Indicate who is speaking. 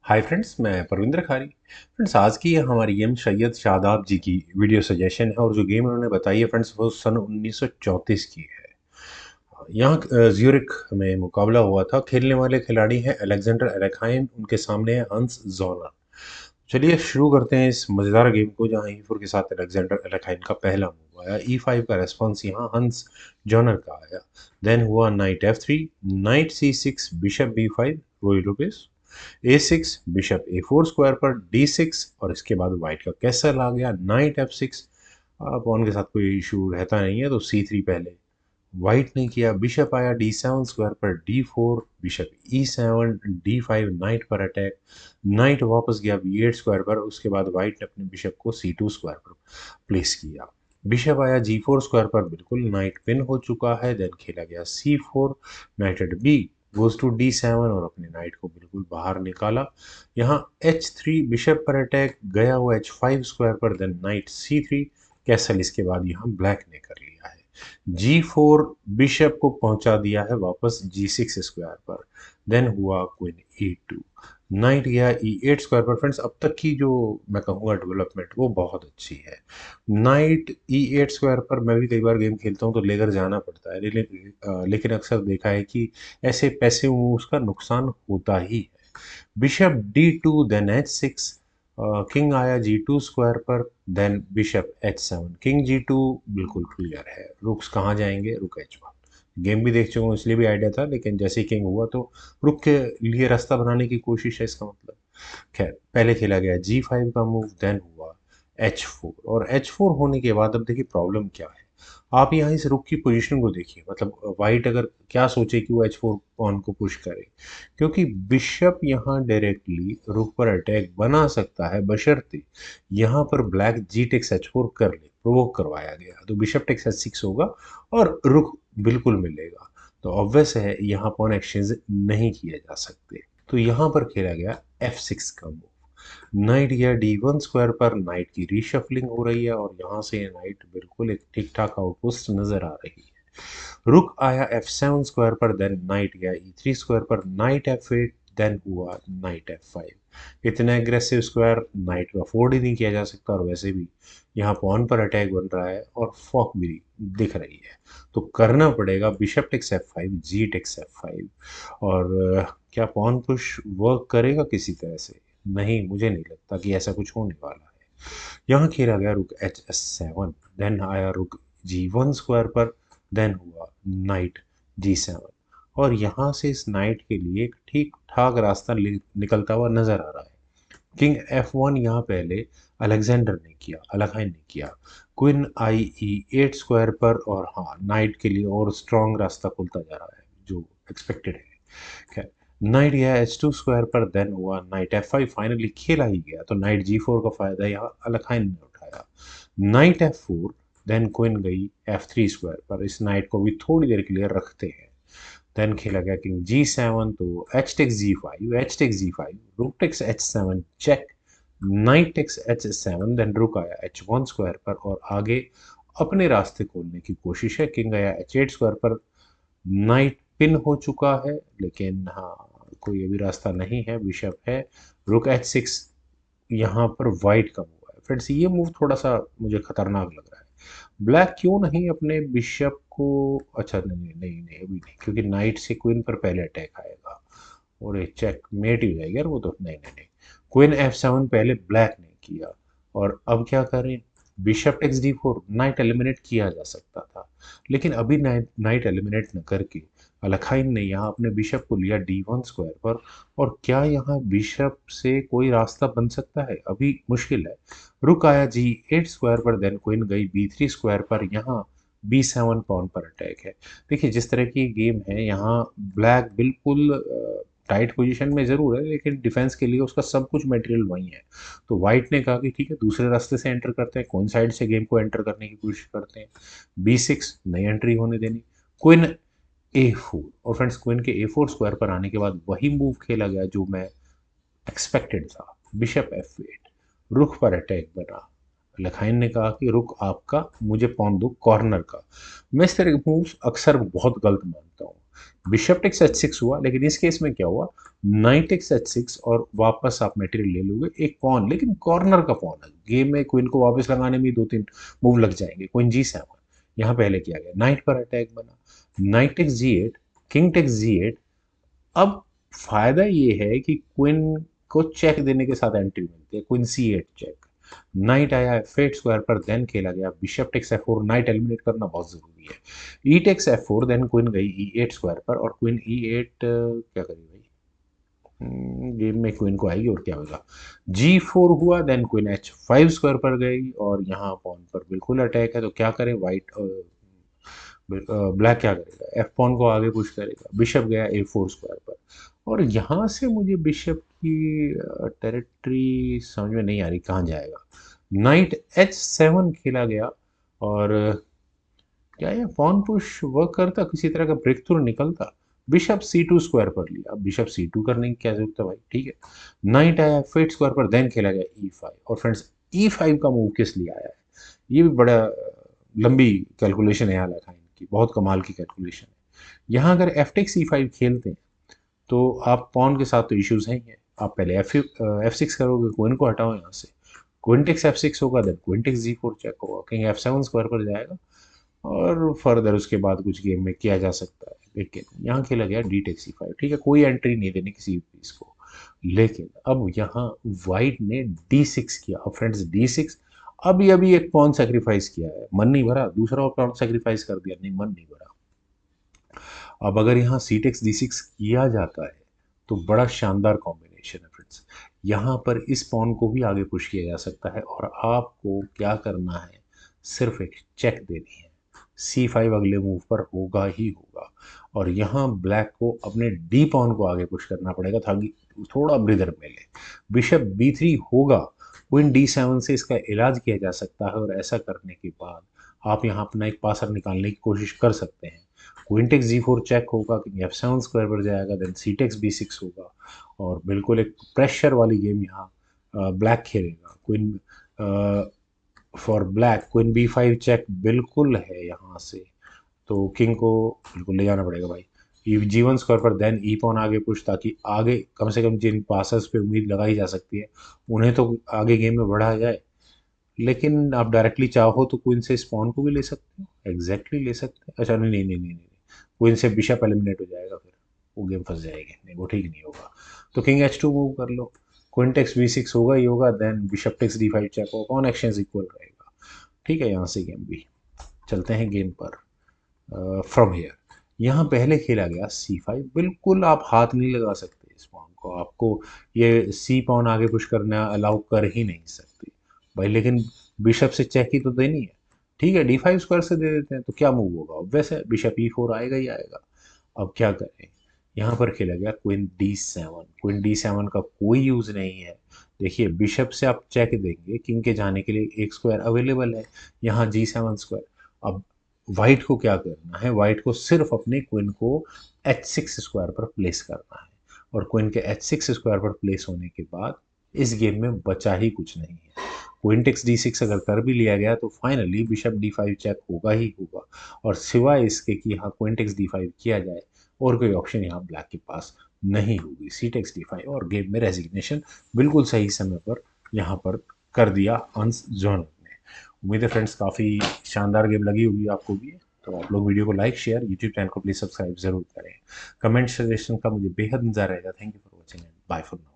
Speaker 1: Hi friends, मैं परविंदर खारी। Friends, आज की हमारी गेम सैयद शादाब जी की वीडियो सजेशन है और जो गेम उन्होंने बताई है फ्रेंड्स वो सन 1934 की है। यहाँ ज्यूरिख में मुकाबला हुआ था। खेलने वाले खिलाड़ी हैं अलेक्जेंडर एलेखाइन, उनके सामने है हंस जोनर। चलिए शुरू करते हैं इस मज़ेदार गेम को, जहाँ ई4 के साथ अलेक्जेंडर एलेखाइन का पहला मूव आया। ई5 का रेस्पॉन्स यहाँ हंस जॉनर का आया। देन हुआ night F3, night C6, bishop B5, रोई Lopez, A6, bishop A4 square पर D6 और इसके बाद वाइट का कैसल आ गया। नाइट F6, पॉन के साथ कोई इशू रहता नहीं है तो C3 पहले वाइट ने किया। बिशप आया D7 स्क्वायर पर D4, bishop E7, D5, night पर अटैक। नाइट वापस गया B8 स्क्वायर पर, उसके बाद वाइट ने अपने बिशप को C2 स्क्वायर पर प्लेस किया। बिशप आया G4 स्क्वायर पर, बिल्कुल नाइट पिन हो चुका है। देन खेला गया C4, knight eight B goes to D7 और अपने नाइट को बिल्कुल बाहर निकाला। यहाँ H3, बिशप पर अटैक गया हुआ H5 स्क्वायर पर, देन नाइट C3 कैसल। इसके बाद यहाँ ब्लैक ने कर लिया है G4, बिशप को पहुंचा दिया है वापस G6 स्क्वायर पर। देन हुआ क्वीन E2, नाइट गया E8 स्क्वायर पर। फ्रेंड्स, अब तक की जो मैं कहूँगा डेवलपमेंट वो बहुत अच्छी है। नाइट E8 स्क्वायर पर मैं भी कई बार गेम खेलता हूँ तो लेकर जाना पड़ता है, लेकिन अक्सर देखा है कि ऐसे पैसिव मूव्स का नुकसान होता ही है। Bishop D2, then H6, king आया G2 स्क्वायर पर, then bishop H7, king G2 बिल्कुल क्लियर है। रुक्स कहाँ जाएंगे? रुक H1। गेम भी देख चुका हूँ इसलिए भी आइडिया था, लेकिन जैसे ही किंग हुआ तो रुक के लिए रास्ता बनाने की कोशिश है इसका मतलब। खैर, पहले खेला गया G5 का मूव, देन हुआ H4 और H4 होने के बाद अब देखिए प्रॉब्लम क्या है। आप यहाँ इस रुक की पोजीशन को देखिए, मतलब वाइट अगर क्या सोचे कि वो H4 पॉन को पुश करे, क्योंकि बिशप यहाँ डायरेक्टली रुक पर अटैक बना सकता है बशर्ते यहाँ पर ब्लैक जी टेक्स H4 कर ले। प्रोवोक करवाया गया तो बिशप टेक्स H6 होगा और रुक बिल्कुल मिलेगा। तो ऑब्वियस है यहाँ पॉन एक्सचेंज नहीं किए जा सकते। तो यहाँ पर खेला गया F6 का मूव। नाइट गया D1 स्क्वायर पर, नाइट की रीशफलिंग हो रही है और यहाँ से नाइट बिल्कुल एक ठीक ठाक आउटपोस्ट नजर आ रही है। रुक आया F7 स्क्वायर पर, देन नाइट गया E3 स्क्वायर पर, नाइट F8, देन हुआ नाइट F5। इतना एग्रेसिव स्क्वायर नाइट को अफोर्ड ही नहीं किया जा सकता और वैसे भी यहाँ पॉन पर अटैक बन रहा है और फॉक भी दिख रही है। तो करना पड़ेगा बिशप टेक्स F5, जी टेक्स F5। और क्या पॉन पुश वर्क करेगा किसी तरह से? नहीं, मुझे नहीं लगता कि ऐसा कुछ होने वाला है। यहाँ खेला गया रुक H7, देन आया रुक G1 स्क्वायर पर, देन हुआ नाइट G7 और यहाँ से इस नाइट के लिए एक ठीक ठाक रास्ता निकलता हुआ नजर आ रहा है। किंग F1 यहाँ पहले अलेक्जेंडर ने किया, अलाखाइन ने किया। क्वीन आई E8 स्क्वायर पर और हाँ, नाइट के लिए और स्ट्रॉन्ग रास्ता खुलता जा रहा है जो एक्सपेक्टेड है। खैर, नाइट गया H2 स्क्वायर पर, देन हुआ नाइट F5। फाइनली खेला ही गया तो नाइट G4 का फायदा यहाँ अलाखाइन ने उठाया। नाइट F4, देन क्वीन गई F3 स्क्वायर पर। इस नाइट को भी थोड़ी देर के लिए रखते हैं। देन खेला गया किंग G7 तो H takes G5, H takes G5, rook takes H7 check, knight takes H7, then rook आया H1 स्क्वायर पर और आगे अपने रास्ते खोलने की कोशिश है। किंग आया H8 स्क्वायर पर, नाइट पिन हो चुका है लेकिन हाँ, कोई अभी रास्ता नहीं है। बिशप है, रुक H6, यहाँ पर वाइट का मूव है। फ्रेंड्स, ये मूव थोड़ा सा मुझे खतरनाक लग रहा है। ब्लैक क्यों नहीं अपने बिशप को, अच्छा नहीं नहीं नहीं नहीं, अभी नहीं, क्योंकि नाइट से क्वीन पर पहले अटैक आएगा और एक चेक मेट ही हो जाएगी यार वो तो। नहीं नहीं नहीं, क्वीन F7 पहले ब्लैक ने किया और अब क्या करें? Bishop takes D4, night eliminate किया जा सकता था, लेकिन अभी नाइट नाइट एलिमिनेट न करके अलाखाइन ने यहाँ अपने बिशप को लिया D1 स्क्वायर पर। और क्या यहाँ बिशप से कोई रास्ता बन सकता है? अभी मुश्किल है। रुक आया G8 स्क्वायर पर, देन क्वीन गई B3 स्क्वायर पर, यहाँ B7 पॉन पर अटैक है। देखिए जिस तरह की गेम है यहाँ, ब्लैक बिल्कुल टाइट पोजीशन में ज़रूर है लेकिन डिफेंस के लिए उसका सब कुछ मटेरियल वही है। तो वाइट ने कहा कि ठीक है, दूसरे रास्ते से एंटर करते हैं, कौन साइड से गेम को एंटर करने की कोशिश करते हैं। B6 नई एंट्री होने देनी, क्वीन A4। और फ्रेंड्स, क्वीन के A4 स्क्वायर पर आने के बाद वही मूव खेला गया जो मैं एक्सपेक्टेड था। बिशप F8, रुख पर अटैक बना। लखाइन ने कहा कि रुक आपका, मुझे पॉन दो कॉर्नर का। मैं इस तरह के मूव्स अक्सर बहुत गलत मानता हूँ। बिशप टेक्स h6 हुआ, लेकिन इस केस में क्या हुआ, नाइट टेक्स h6 और वापस आप मटेरियल ले लोगे एक पॉन, लेकिन कॉर्नर का पॉन है। गेम में क्वीन को वापस लगाने में 2-3 मूव लग जाएंगे। क्वीन g7 यहाँ पहले किया गया, नाइट पर अटैक बना, knight takes g8, king takes g8। अब फायदा ये है कि क्वीन को चेक देने के साथ एंट्री मिलती है, क्वीन c8 चेक, नाइट आया f8 स्क्वायर पर, देन खेला गया bishop takes f4, night eliminate करना बहुत जरूरी है, e takes f4, then queen गई e8 स्क्वायर पर, और क्वीन e8 क्या करी भाई, गेम में क्वीन को आएगी और क्या होगा, g4 हुआ, देन क्वीन h5 स्क्वायर पर गई, और यहाँ पॉन पर बिल्कुल अटैक है, तो क्या करें, वाइट ब्लैक क्या करेगा, एफ पॉन को आगे पुश करेगा, बिशप गया a4 स्क्वायर पर, और यहाँ से मुझे बिशप की टेरिटरी समझ में नहीं आ रही कहाँ जाएगा, नाइट h7 खेला गया, और क्या ये पॉन पुश वर्क करता, किसी तरह का ब्रेक थ्रू निकलता, बिशप c2 स्क्वायर पर लिया, अब बिशप c2 करने की क्या जरूरत है भाई, ठीक है, नाइट आया f8 स्क्वायर पर, देन खेला गया e5, और फ्रेंड्स e5 का मूव किस लिए आया है, ये भी बड़ा लंबी कैलकुलेशन है यहाँ लिखा है इनकी, बहुत कमाल की कैलकुलेशन है। यहाँ अगर एफ टेक्स e5 खेलते हैं तो आप पॉन के साथ तो इश्यूज हैं ही हैं, आप पहले f6 करोगे, क्वीन को हटाओ यहाँ से, क्वीन टेक्स f6 होगा, then queen takes g4 check होगा, किंग f7 स्क्वायर पर जाएगा, और फर्दर उसके बाद कुछ गेम में किया जा सकता है, लेकिन यहाँ खेला गया डी टेक्स e5, ठीक है, कोई एंट्री नहीं देनी किसी पीस को, लेकिन अब यहाँ वाइट ने d6 किया, अब फ्रेंड्स d6, अभी अभी एक पॉन सेक्रीफाइस किया है, मन नहीं भरा, दूसरा पॉन सेक्रीफाइस कर दिया, नहीं मन नहीं भरा। अब अगर यहाँ सी टेक्स d6 किया जाता है तो बड़ा शानदार कॉम्बिनेशन है फ्रेंड्स, यहाँ पर इस पॉन को भी आगे पुश किया जा सकता है, और आपको क्या करना है, सिर्फ एक चेक देनी है, c5 अगले मूव पर होगा ही होगा, और यहाँ ब्लैक को अपने डी पॉन को आगे पुश करना पड़ेगा ताकि थोड़ा ब्रीदर मिले, बिशप b3 होगा, क्वीन d7 से इसका इलाज किया जा सकता है, और ऐसा करने के बाद आप यहाँ अपना एक पासर निकालने की कोशिश कर सकते हैं, क्वीन टेक्स g4 चेक होगा, किंग f7 स्क्वायर पर जाएगा, देन c टेक्स b6 होगा, और बिल्कुल एक प्रेशर वाली गेम यहाँ ब्लैक खेलेगा, queen for black, queen b5 check बिल्कुल है यहाँ से, तो किंग को बिल्कुल ले जाना पड़ेगा भाई, g1 स्क्वायर पर, देन ई पॉन आगे पुश, ताकि आगे कम से कम जिन पासर्स पे उम्मीद लगाई जा सकती है उन्हें तो आगे गेम में बढ़ा जाए, लेकिन आप डायरेक्टली चाहो तो क्वीन से स्पॉन को भी ले सकते हो, एग्जैक्टली ले सकते हैं, अच्छा नहीं नहीं नहीं नहीं नहीं, क्वीन से बिशप एलिमिनेट हो जाएगा, फिर वो गेम फंस जाएगी, नहीं वो ठीक नहीं होगा, तो किंग h2 मूव कर लो, क्वीन टेक्स b6 होगा ही होगा, then bishop takes d5 check होगा, कौन एक्शन इक्वल रहेगा, ठीक है, यहाँ से गेम भी चलते हैं गेम पर फ्रॉम हेयर, यहाँ पहले खेला गया c5, बिल्कुल आप हाथ नहीं लगा सकते इस पॉन को, आपको ये सी पॉन आगे पुश करना अलाउ कर ही नहीं सकती भाई, लेकिन बिशप से चेक ही तो देनी है, ठीक है, d5 स्क्वायर से दे देते हैं, तो क्या मूव होगा, वैसे बिशप e4 आएगा ही आएगा, अब क्या करें, यहाँ पर खेला गया क्वीन d7, क्वीन d7 का कोई यूज नहीं है, देखिए बिशप से आप चेक देंगे, किंग के जाने के लिए एक स्क्वायर अवेलेबल है, यहाँ g7 स्क्वायर, अब वाइट को क्या करना है, वाइट को सिर्फ अपने क्वीन को h6 स्क्वायर पर प्लेस करना है, और क्वीन के h6 स्क्वायर पर प्लेस होने के बाद इस गेम में बचा ही कुछ नहीं है, क्वीन टेक्स d6 अगर कर भी लिया गया तो फाइनली बिशप d5 चेक होगा ही होगा, और सिवाय इसके कि यहाँ क्वीन टेक्स d5 किया जाए और कोई ऑप्शन यहाँ ब्लैक के पास नहीं होगी, सी टेक्स d5, और गेम में रेजिग्नेशन बिल्कुल सही समय पर यहाँ पर कर दिया अंस जॉन ने। उम्मीद है फ्रेंड्स काफ़ी शानदार गेम लगी होगी आपको भी, तो आप लोग वीडियो को लाइक शेयर, यूट्यूब चैनल को प्लीज़ सब्सक्राइब जरूर करें, कमेंट सजेशन का मुझे बेहद इंतजार रहेगा, thank you for watching and bye for now.